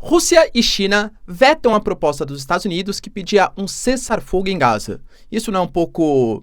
Rússia e China vetam a proposta dos Estados Unidos que pedia um cessar-fogo em Gaza. Isso não é um pouco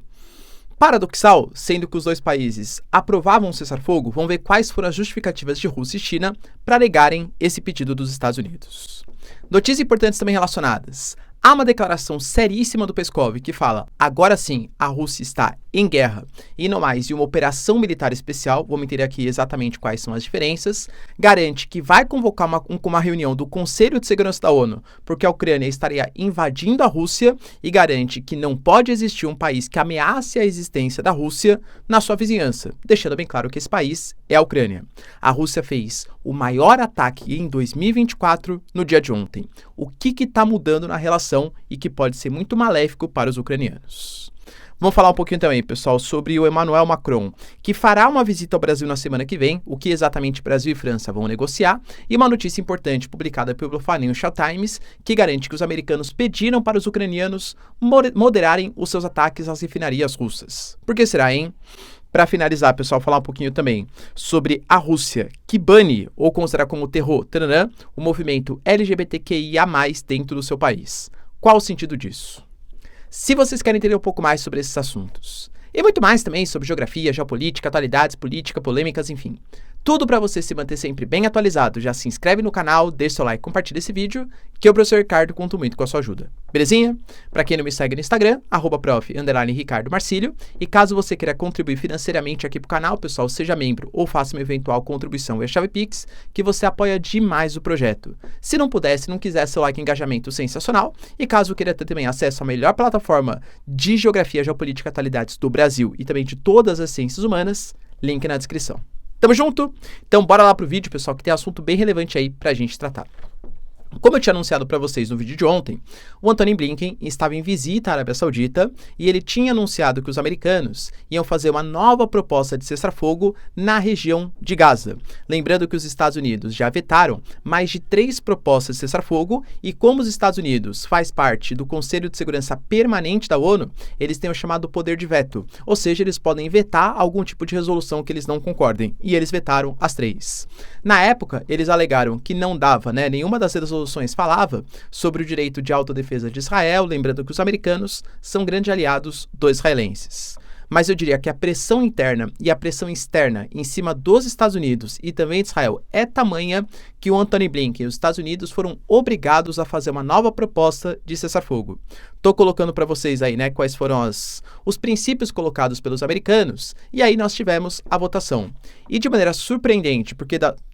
paradoxal, sendo que os dois países aprovavam um cessar-fogo? Vamos ver quais foram as justificativas de Rússia e China para negarem esse pedido dos Estados Unidos. Notícias importantes também relacionadas. Há uma declaração seríssima do Peskov que fala: agora sim, a Rússia está em guerra e não mais em uma operação militar especial. Vamos entender aqui exatamente quais são as diferenças. Garante que vai convocar uma reunião do Conselho de Segurança da ONU, porque a Ucrânia estaria invadindo a Rússia, e garante que não pode existir um país que ameace a existência da Rússia na sua vizinhança, deixando bem claro que esse país é a Ucrânia. A Rússia fez o maior ataque em 2024 no dia de ontem. O que está mudando na relação e que pode ser muito maléfico para os ucranianos? Vamos falar um pouquinho também, pessoal, sobre o Emmanuel Macron, que fará uma visita ao Brasil na semana que vem, o que exatamente Brasil e França vão negociar, e uma notícia importante publicada pelo Financial Times, que garante que os americanos pediram para os ucranianos moderarem os seus ataques às refinarias russas. Por que será, hein? Para finalizar, pessoal, falar um pouquinho também sobre a Rússia, que bane ou considera como terror o movimento LGBTQIA+, dentro do seu país. Qual o sentido disso? Se vocês querem entender um pouco mais sobre esses assuntos, e muito mais também sobre geografia, geopolítica, atualidades, política, polêmicas, enfim, tudo para você se manter sempre bem atualizado, já se inscreve no canal, deixa seu like, compartilha esse vídeo, que eu, professor Ricardo, conto muito com a sua ajuda. Belezinha? Para quem não me segue no Instagram, @prof_Ricardo Marcílio, e caso você queira contribuir financeiramente aqui pro canal, pessoal, seja membro ou faça uma eventual contribuição via chave Pix, que você apoia demais o projeto. Se não puder, se não quiser seu like e engajamento sensacional, e caso queira ter também acesso à melhor plataforma de geografia, geopolítica, atualidades do Brasil e também de todas as ciências humanas, link na descrição. Tamo junto? Então bora lá pro vídeo, pessoal, que tem assunto bem relevante aí pra gente tratar. Como eu tinha anunciado para vocês no vídeo de ontem, o Antony Blinken estava em visita à Arábia Saudita e ele tinha anunciado que os americanos iam fazer uma nova proposta de cessar-fogo na região de Gaza. Lembrando que os Estados Unidos já vetaram mais de 3 propostas de cessar-fogo e como os Estados Unidos faz parte do Conselho de Segurança Permanente da ONU, eles têm o chamado poder de veto, ou seja, eles podem vetar algum tipo de resolução que eles não concordem, e eles vetaram as 3. Na época, eles alegaram que não dava, nenhuma das resoluções falava sobre o direito de autodefesa de Israel, lembrando que os americanos são grandes aliados dos israelenses. Mas eu diria que a pressão interna e a pressão externa em cima dos Estados Unidos e também de Israel é tamanha que o Antony Blinken e os Estados Unidos foram obrigados a fazer uma nova proposta de cessar-fogo. Tô colocando para vocês aí, quais foram os princípios colocados pelos americanos, e aí nós tivemos a votação. E de maneira surpreendente,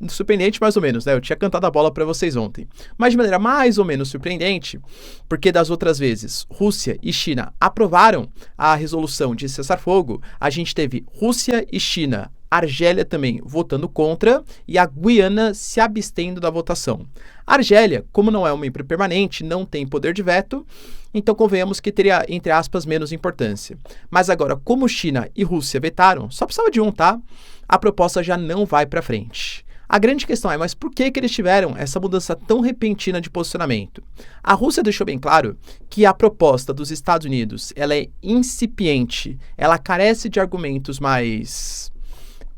surpreendente mais ou menos, eu tinha cantado a bola para vocês ontem, mas de maneira mais ou menos surpreendente, porque das outras vezes Rússia e China aprovaram a resolução de cessar-fogo, a gente teve Rússia e China, Argélia também votando contra e a Guiana se abstendo da votação. A Argélia, como não é um membro permanente, não tem poder de veto, então convenhamos que teria, entre aspas, menos importância. Mas agora, como China e Rússia vetaram, só precisava de um, tá? A proposta já não vai para frente. A grande questão é, mas por que eles tiveram essa mudança tão repentina de posicionamento? A Rússia deixou bem claro que a proposta dos Estados Unidos ela é incipiente, ela carece de argumentos mais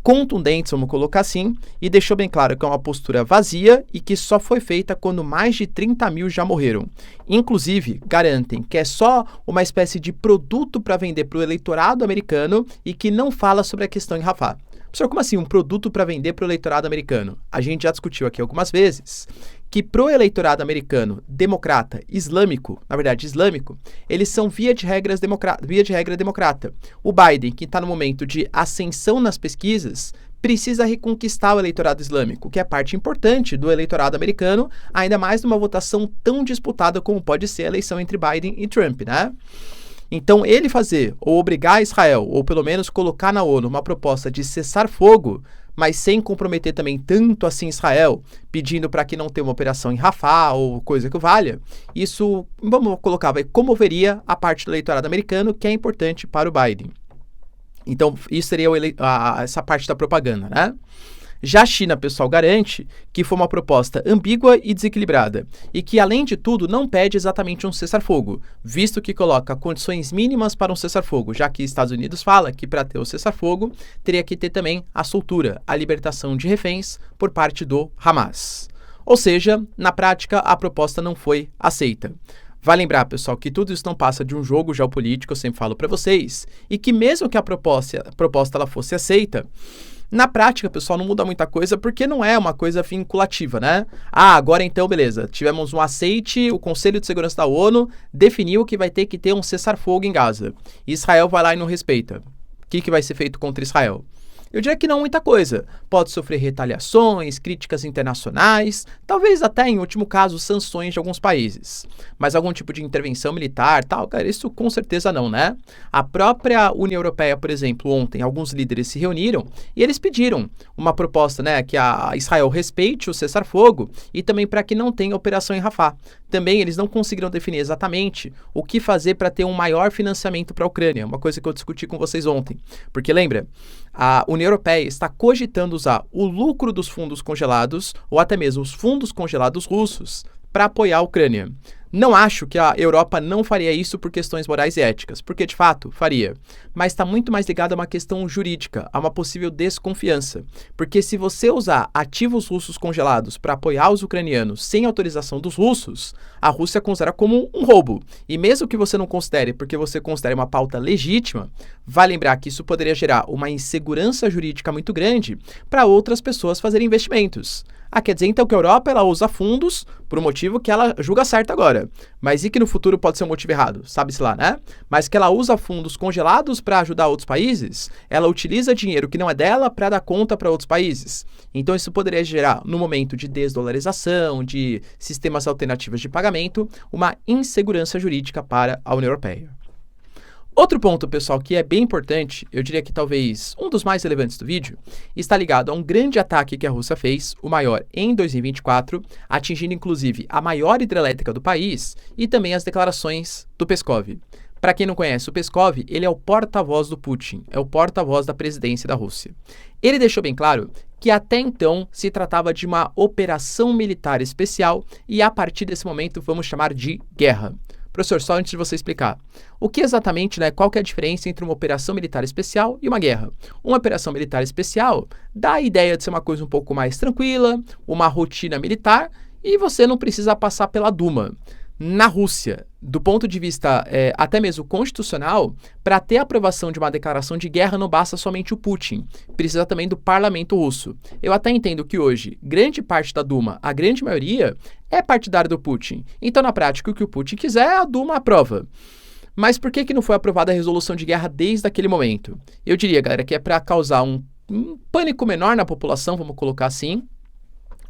contundentes, vamos colocar assim, e deixou bem claro que é uma postura vazia e que só foi feita quando mais de 30 mil já morreram. Inclusive, garantem que é só uma espécie de produto para vender para o eleitorado americano e que não fala sobre a questão em Rafah. Professor, como assim um produto para vender para o eleitorado americano? A gente já discutiu aqui algumas vezes que pro eleitorado americano democrata, islâmico, na verdade islâmico, eles são via de regra democrata. O Biden, que está no momento de ascensão nas pesquisas, precisa reconquistar o eleitorado islâmico, que é parte importante do eleitorado americano, ainda mais numa votação tão disputada como pode ser a eleição entre Biden e Trump, Então, ele fazer ou obrigar Israel, ou pelo menos colocar na ONU uma proposta de cessar fogo, mas sem comprometer também tanto assim Israel, pedindo para que não tenha uma operação em Rafah ou coisa que valha, isso, vamos colocar, comoveria a parte do eleitorado americano, que é importante para o Biden. Então, isso seria essa parte da propaganda, Já a China, pessoal, garante que foi uma proposta ambígua e desequilibrada e que, além de tudo, não pede exatamente um cessar-fogo, visto que coloca condições mínimas para um cessar-fogo, já que Estados Unidos fala que para ter o cessar-fogo teria que ter também a soltura, a libertação de reféns por parte do Hamas. Ou seja, na prática, a proposta não foi aceita. Vai lembrar, pessoal, que tudo isso não passa de um jogo geopolítico, eu sempre falo para vocês, e que mesmo que a proposta ela fosse aceita, na prática, pessoal, não muda muita coisa porque não é uma coisa vinculativa, né? Agora então, beleza, tivemos um aceite, o Conselho de Segurança da ONU definiu que vai ter que ter um cessar-fogo em Gaza. Israel vai lá e não respeita. O que vai ser feito contra Israel? Eu diria que não muita coisa. Pode sofrer retaliações, críticas internacionais, talvez até, em último caso, sanções de alguns países. Mas algum tipo de intervenção militar, tal, cara, isso com certeza não, né? A própria União Europeia, por exemplo, ontem, alguns líderes se reuniram e eles pediram uma proposta, né, que a Israel respeite o cessar-fogo e também para que não tenha operação em Rafah. Também eles não conseguiram definir exatamente o que fazer para ter um maior financiamento para a Ucrânia, uma coisa que eu discuti com vocês ontem. Porque lembra, a União Europeia está cogitando usar o lucro dos fundos congelados ou até mesmo os fundos congelados russos para apoiar a Ucrânia. Não acho que a Europa não faria isso por questões morais e éticas, porque de fato faria, mas está muito mais ligado a uma questão jurídica, a uma possível desconfiança, porque se você usar ativos russos congelados para apoiar os ucranianos sem autorização dos russos, a Rússia considera como um roubo, e mesmo que você não considere porque você considere uma pauta legítima, vai lembrar que isso poderia gerar uma insegurança jurídica muito grande para outras pessoas fazerem investimentos. Quer dizer então que a Europa ela usa fundos por um motivo que ela julga certo agora, mas e que no futuro pode ser um motivo errado, sabe-se lá, né? Mas que ela usa fundos congelados para ajudar outros países, ela utiliza dinheiro que não é dela para dar conta para outros países. Então isso poderia gerar, no momento de desdolarização, de sistemas alternativos de pagamento, uma insegurança jurídica para a União Europeia. Outro ponto, pessoal, que é bem importante, eu diria que talvez um dos mais relevantes do vídeo, está ligado a um grande ataque que a Rússia fez, o maior em 2024, atingindo inclusive a maior hidrelétrica do país e também as declarações do Peskov. Para quem não conhece, o Peskov, ele é o porta-voz do Putin, é o porta-voz da presidência da Rússia. Ele deixou bem claro que até então se tratava de uma operação militar especial e a partir desse momento vamos chamar de guerra. Professor, só antes de você explicar, o que exatamente, qual que é a diferença entre uma operação militar especial e uma guerra? Uma operação militar especial dá a ideia de ser uma coisa um pouco mais tranquila, uma rotina militar, e você não precisa passar pela Duma. Na Rússia, do ponto de vista até mesmo constitucional, para ter a aprovação de uma declaração de guerra não basta somente o Putin, precisa também do parlamento russo. Eu até entendo que hoje, grande parte da Duma, a grande maioria, é partidária do Putin. Então, na prática, o que o Putin quiser, a Duma aprova. Mas por que não foi aprovada a resolução de guerra desde aquele momento? Eu diria, galera, que é para causar um pânico menor na população, vamos colocar assim,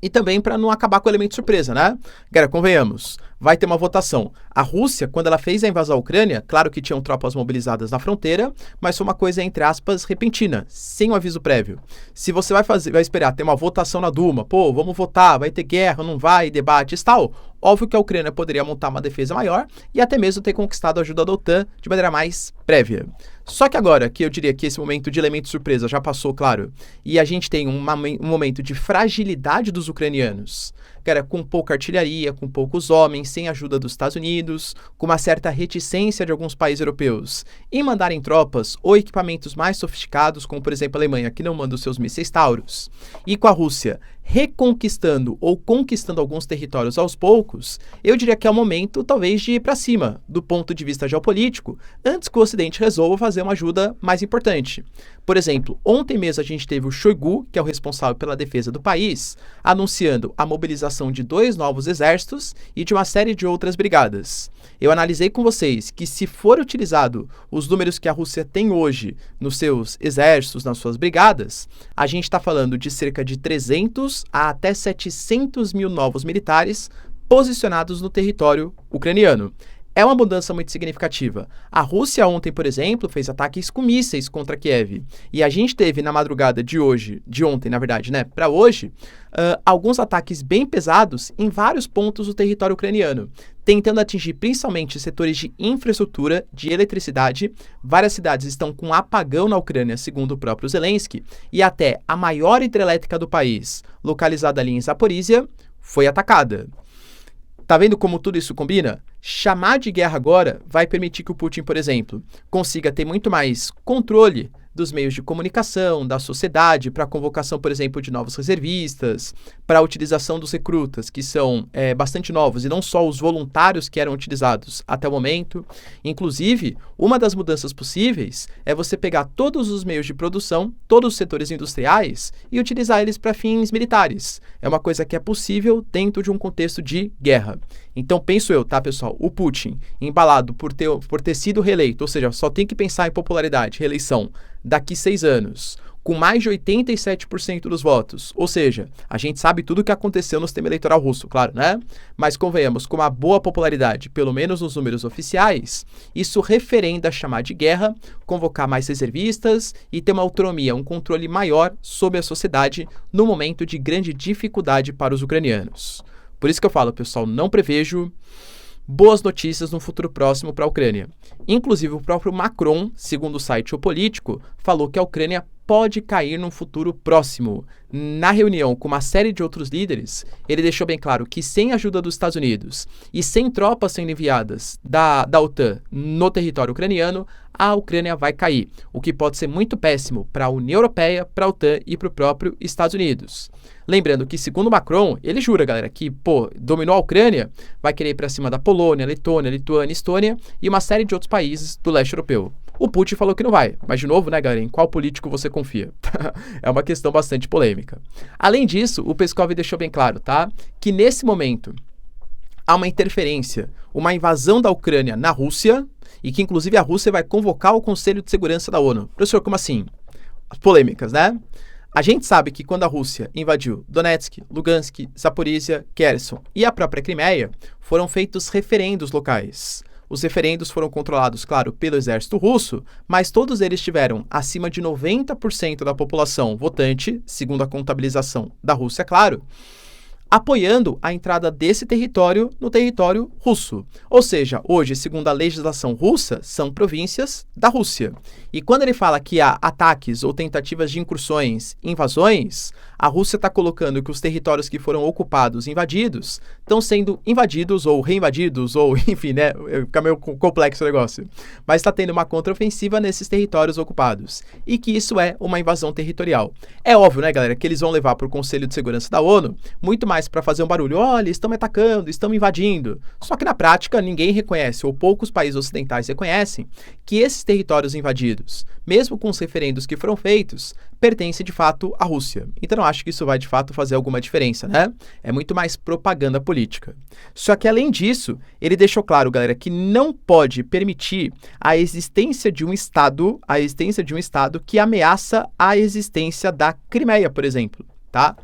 e também para não acabar com o elemento surpresa, né? Galera, convenhamos, vai ter uma votação. A Rússia, quando ela fez a invasão à Ucrânia, claro que tinham tropas mobilizadas na fronteira, mas foi uma coisa, entre aspas, repentina, sem um aviso prévio. Se você vai esperar ter uma votação na Duma, vamos votar, vai ter guerra, não vai, debates e tal, óbvio que a Ucrânia poderia montar uma defesa maior e até mesmo ter conquistado a ajuda da OTAN de maneira mais prévia. Só que agora, que eu diria que esse momento de elemento surpresa já passou, claro, e a gente tem um momento de fragilidade dos ucranianos, cara, com pouca artilharia, com poucos homens, sem ajuda dos Estados Unidos, com uma certa reticência de alguns países europeus em mandarem tropas ou equipamentos mais sofisticados, como por exemplo a Alemanha, que não manda os seus mísseis Taurus, e com a Rússia reconquistando ou conquistando alguns territórios aos poucos, eu diria que é o momento, talvez, de ir para cima, do ponto de vista geopolítico, antes que o Ocidente resolva fazer uma ajuda mais importante. Por exemplo, ontem mesmo a gente teve o Shoigu, que é o responsável pela defesa do país, anunciando a mobilização de 2 novos exércitos e de uma série de outras brigadas. Eu analisei com vocês que se for utilizado os números que a Rússia tem hoje nos seus exércitos, nas suas brigadas, a gente está falando de cerca de 300 a até 700 mil novos militares posicionados no território ucraniano. É uma mudança muito significativa. A Rússia ontem, por exemplo, fez ataques com mísseis contra Kiev. E a gente teve na madrugada de ontem, na verdade, para hoje, alguns ataques bem pesados em vários pontos do território ucraniano, tentando atingir principalmente setores de infraestrutura, de eletricidade. Várias cidades estão com apagão na Ucrânia, segundo o próprio Zelensky, e até a maior hidrelétrica do país, localizada ali em Zaporizhia, foi atacada. Tá vendo como tudo isso combina? Chamar de guerra agora vai permitir que o Putin, por exemplo, consiga ter muito mais controle dos meios de comunicação, da sociedade, para a convocação, por exemplo, de novos reservistas, para a utilização dos recrutas, que são bastante novos, e não só os voluntários que eram utilizados até o momento. Inclusive, uma das mudanças possíveis é você pegar todos os meios de produção, todos os setores industriais, e utilizar eles para fins militares. É uma coisa que é possível dentro de um contexto de guerra. Então, penso eu, tá, pessoal? O Putin, embalado por ter sido reeleito, ou seja, só tem que pensar em popularidade, reeleição, daqui 6 anos, com mais de 87% dos votos. Ou seja, a gente sabe tudo o que aconteceu no sistema eleitoral russo, claro, né? Mas convenhamos, com uma boa popularidade, pelo menos nos números oficiais, isso referenda chamar de guerra, convocar mais reservistas e ter uma autonomia, um controle maior sobre a sociedade no momento de grande dificuldade para os ucranianos. Por isso que eu falo, pessoal, não prevejo boas notícias no futuro próximo para a Ucrânia. Inclusive, o próprio Macron, segundo o site O Político, falou que a Ucrânia pode cair num futuro próximo. Na reunião com uma série de outros líderes, ele deixou bem claro que sem a ajuda dos Estados Unidos e sem tropas sendo enviadas da OTAN no território ucraniano, a Ucrânia vai cair, o que pode ser muito péssimo para a União Europeia, para a OTAN e para o próprio Estados Unidos. Lembrando que, segundo Macron, ele jura, galera, que, dominou a Ucrânia, vai querer ir para cima da Polônia, Letônia, Lituânia, Estônia e uma série de outros países do leste europeu. O Putin falou que não vai, mas de novo, né, galera, em qual político você confia? É uma questão bastante polêmica. Além disso, o Peskov deixou bem claro, tá, que nesse momento há uma interferência, uma invasão da Ucrânia na Rússia e que, inclusive, a Rússia vai convocar o Conselho de Segurança da ONU. Professor, como assim? As polêmicas, né? A gente sabe que quando a Rússia invadiu Donetsk, Lugansk, Zaporizhia, Kherson e a própria Crimeia, foram feitos referendos locais. Os referendos foram controlados, claro, pelo exército russo, mas todos eles tiveram acima de 90% da população votante, segundo a contabilização da Rússia, claro, apoiando a entrada desse território no território russo. Ou seja, hoje, segundo a legislação russa, são províncias da Rússia. E quando ele fala que há ataques ou tentativas de incursões, invasões, a Rússia está colocando que os territórios que foram ocupados, invadidos, estão sendo invadidos ou reinvadidos, ou enfim, né? Fica meio complexo o negócio. Mas está tendo uma contraofensiva nesses territórios ocupados. E que isso é uma invasão territorial. É óbvio, né, galera, que eles vão levar para o Conselho de Segurança da ONU muito mais para fazer um barulho. Olha, estão me atacando, estão me invadindo. Só que na prática ninguém reconhece, ou poucos países ocidentais reconhecem, que esses territórios invadidos, mesmo com os referendos que foram feitos, pertencem de fato à Rússia. Então não acho que isso vai de fato fazer alguma diferença, né? É muito mais propaganda política. Só que além disso, ele deixou claro, galera, que não pode permitir a existência de um Estado, que ameaça a existência da Crimeia, por exemplo, tá?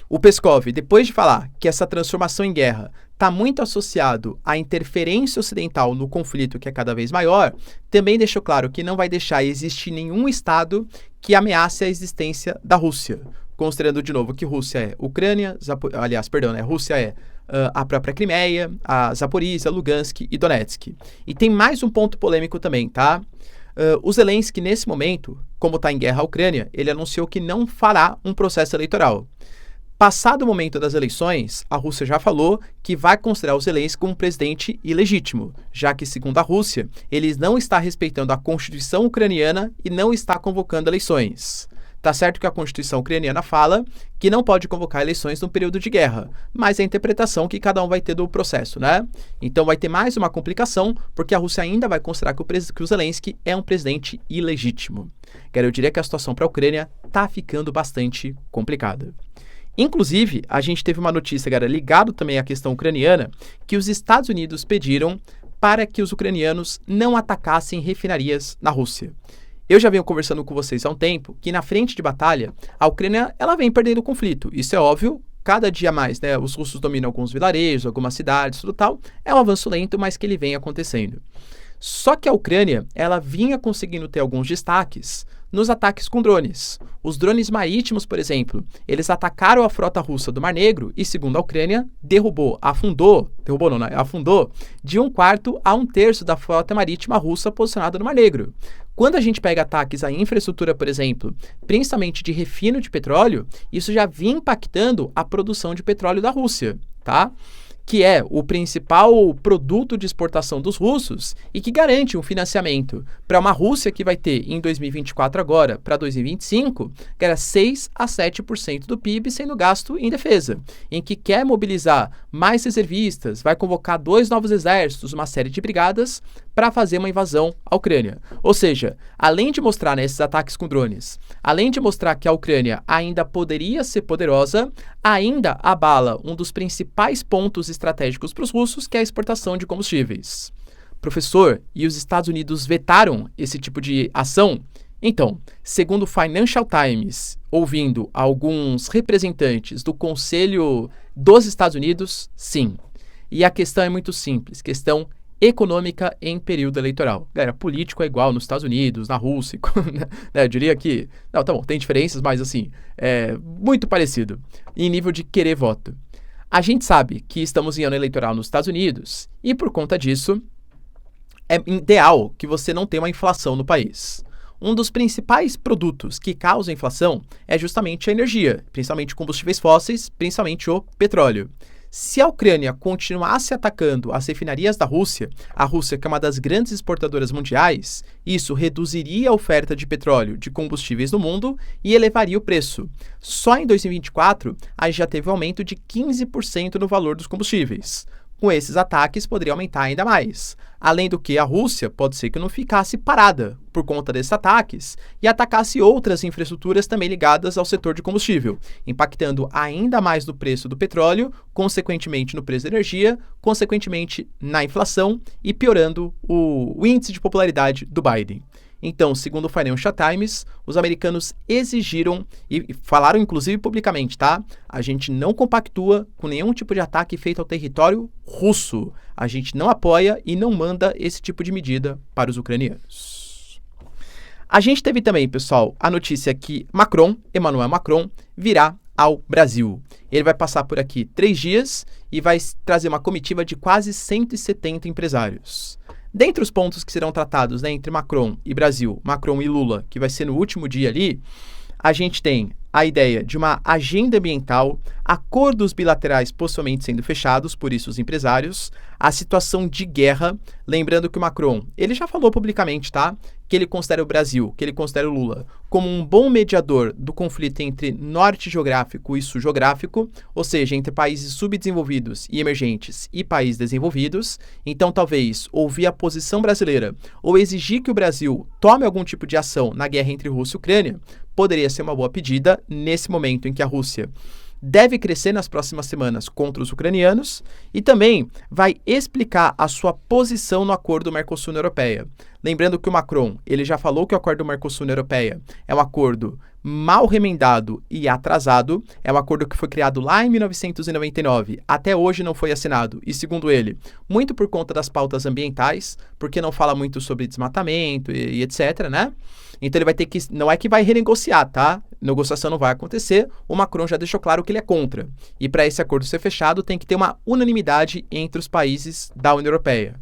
O Peskov, depois de falar que essa transformação em guerra está muito associado à interferência ocidental no conflito que é cada vez maior, também deixou claro que não vai deixar existir nenhum Estado que ameace a existência da Rússia, considerando de novo que Rússia é Ucrânia, Rússia é a própria Crimeia, a Zaporizhia, Lugansk e Donetsk. E tem mais um ponto polêmico também, tá? O Zelensky, nesse momento, como está em guerra a Ucrânia, ele anunciou que não fará um processo eleitoral. Passado o momento das eleições, a Rússia já falou que vai considerar o Zelensky como um presidente ilegítimo, já que, segundo a Rússia, ele não está respeitando a Constituição ucraniana e não está convocando eleições. Tá certo que a Constituição ucraniana fala que não pode convocar eleições num período de guerra, mas é a interpretação que cada um vai ter do processo, né? Então vai ter mais uma complicação, porque a Rússia ainda vai considerar que o Zelensky é um presidente ilegítimo. Eu diria que a situação para a Ucrânia tá ficando bastante complicada. Inclusive, a gente teve uma notícia, galera, ligado também à questão ucraniana, que os Estados Unidos pediram para que os ucranianos não atacassem refinarias na Rússia. Eu já venho conversando com vocês há um tempo que na frente de batalha, a Ucrânia ela vem perdendo o conflito. Isso é óbvio, cada dia mais, né? Os russos dominam alguns vilarejos, algumas cidades, tudo tal. É um avanço lento, mas que ele vem acontecendo. Só que a Ucrânia, ela vinha conseguindo ter alguns destaques nos ataques com drones. Os drones marítimos, por exemplo, eles atacaram a frota russa do Mar Negro e, segundo a Ucrânia, afundou de 1/4 a 1/3 da frota marítima russa posicionada no Mar Negro. Quando a gente pega ataques à infraestrutura, por exemplo, principalmente de refino de petróleo, isso já vinha impactando a produção de petróleo da Rússia, tá? que é o principal produto de exportação dos russos e que garante um financiamento para uma Rússia que vai ter em 2024 agora para 2025, que era 6 a 7% do PIB sendo gasto em defesa, em que quer mobilizar mais reservistas, vai convocar 2 novos exércitos, uma série de brigadas para fazer uma invasão à Ucrânia. Ou seja, além de mostrar nesses ataques com drones, além de mostrar que a Ucrânia ainda poderia ser poderosa, ainda abala um dos principais pontos estratégicos para os russos, que é a exportação de combustíveis. Professor, e os Estados Unidos vetaram esse tipo de ação? Então, segundo o Financial Times, ouvindo alguns representantes do Conselho dos Estados Unidos, sim. E a questão é muito simples, questão econômica em período eleitoral. Galera, político é igual nos Estados Unidos, na Rússia, né? Eu diria que... Não, tá bom, tem diferenças, mas assim, é muito parecido em nível de querer voto. A gente sabe que estamos em ano eleitoral nos Estados Unidos e, por conta disso, é ideal que você não tenha uma inflação no país. Um dos principais produtos que causam inflação é justamente a energia, principalmente combustíveis fósseis, principalmente o petróleo. Se a Ucrânia continuasse atacando as refinarias da Rússia, a Rússia que é uma das grandes exportadoras mundiais, isso reduziria a oferta de petróleo, de combustíveis no mundo e elevaria o preço. Só em 2024, a gente já teve um aumento de 15% no valor dos combustíveis. Com esses ataques, poderia aumentar ainda mais. Além do que, a Rússia pode ser que não ficasse parada por conta desses ataques e atacasse outras infraestruturas também ligadas ao setor de combustível, impactando ainda mais no preço do petróleo, consequentemente no preço da energia, consequentemente na inflação e piorando o índice de popularidade do Biden. Então, segundo o Financial Times, os americanos exigiram e falaram inclusive publicamente, tá? A gente não compactua com nenhum tipo de ataque feito ao território russo. A gente não apoia e não manda esse tipo de medida para os ucranianos. A gente teve também, pessoal, a notícia que Emmanuel Macron, virá ao Brasil. Ele vai passar por aqui 3 dias e vai trazer uma comitiva de quase 170 empresários. Dentre os pontos que serão tratados, né, entre Macron e Brasil, Macron e Lula, que vai ser no último dia ali, a gente tem a ideia de uma agenda ambiental, acordos bilaterais possivelmente sendo fechados, por isso os empresários, a situação de guerra, lembrando que o Macron, ele já falou publicamente, tá, que ele considera o Brasil, que ele considera o Lula como um bom mediador do conflito entre norte geográfico e sul geográfico, ou seja, entre países subdesenvolvidos e emergentes e países desenvolvidos. Então, talvez ouvir a posição brasileira ou exigir que o Brasil tome algum tipo de ação na guerra entre Rússia e Ucrânia poderia ser uma boa pedida nesse momento em que a Rússia deve crescer nas próximas semanas contra os ucranianos e também vai explicar a sua posição no acordo Mercosul-União Europeia. Lembrando que o Macron, ele já falou que o acordo Mercosul-União Europeia é um acordo mal remendado e atrasado, é um acordo que foi criado lá em 1999, até hoje não foi assinado, e segundo ele, muito por conta das pautas ambientais, porque não fala muito sobre desmatamento e etc, né? Então ele vai ter que, não é que vai renegociar, tá? Negociação não vai acontecer, o Macron já deixou claro que ele é contra. E para esse acordo ser fechado, tem que ter uma unanimidade entre os países da União Europeia.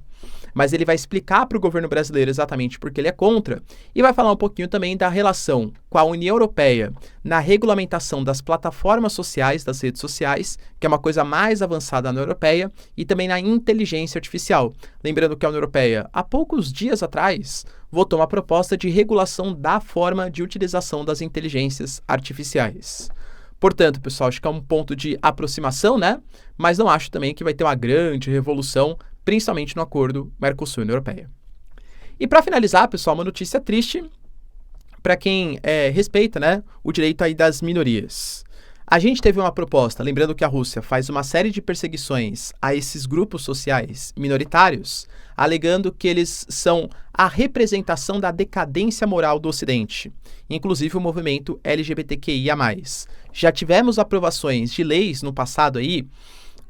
Mas ele vai explicar para o governo brasileiro exatamente porque ele é contra e vai falar um pouquinho também da relação com a União Europeia na regulamentação das plataformas sociais, das redes sociais, que é uma coisa mais avançada na União Europeia, e também na inteligência artificial. Lembrando que a União Europeia, há poucos dias atrás, votou uma proposta de regulação da forma de utilização das inteligências artificiais. Portanto, pessoal, acho que é um ponto de aproximação, né? Mas não acho também que vai ter uma grande revolução, principalmente no acordo Mercosul-União Europeia. E para finalizar, pessoal, uma notícia triste para quem respeita, né, o direito aí das minorias. A gente teve uma proposta, lembrando que a Rússia faz uma série de perseguições a esses grupos sociais minoritários, alegando que eles são a representação da decadência moral do Ocidente, inclusive o movimento LGBTQIA+. Já tivemos aprovações de leis no passado aí,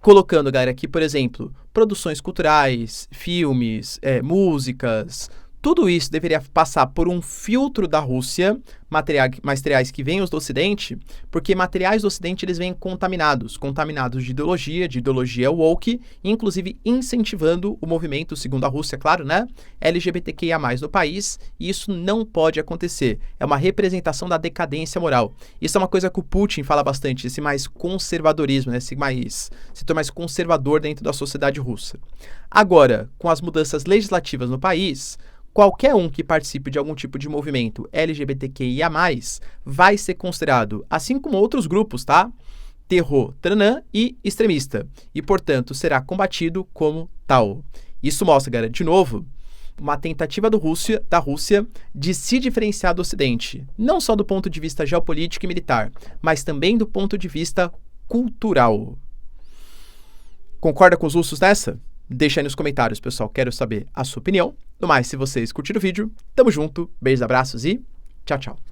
colocando, galera, aqui, por exemplo, produções culturais, filmes, músicas, Tudo isso deveria passar por um filtro da Rússia, materiais que vêm do Ocidente, porque materiais do Ocidente eles vêm contaminados de ideologia woke, inclusive incentivando o movimento, segundo a Rússia, claro, né, LGBTQIA+, no país, e isso não pode acontecer. É uma representação da decadência moral. Isso é uma coisa que o Putin fala bastante, esse mais conservadorismo, né, esse setor mais conservador dentro da sociedade russa. Agora, com as mudanças legislativas no país, qualquer um que participe de algum tipo de movimento LGBTQIA+, vai ser considerado, assim como outros grupos, tá? Terror, tranã e extremista. E, portanto, será combatido como tal. Isso mostra, galera, de novo, uma tentativa da Rússia de se diferenciar do Ocidente. Não só do ponto de vista geopolítico e militar, mas também do ponto de vista cultural. Concorda com os russos nessa? Deixa aí nos comentários, pessoal. Quero saber a sua opinião. No mais, se vocês curtiram o vídeo, tamo junto, beijos, abraços e tchau, tchau.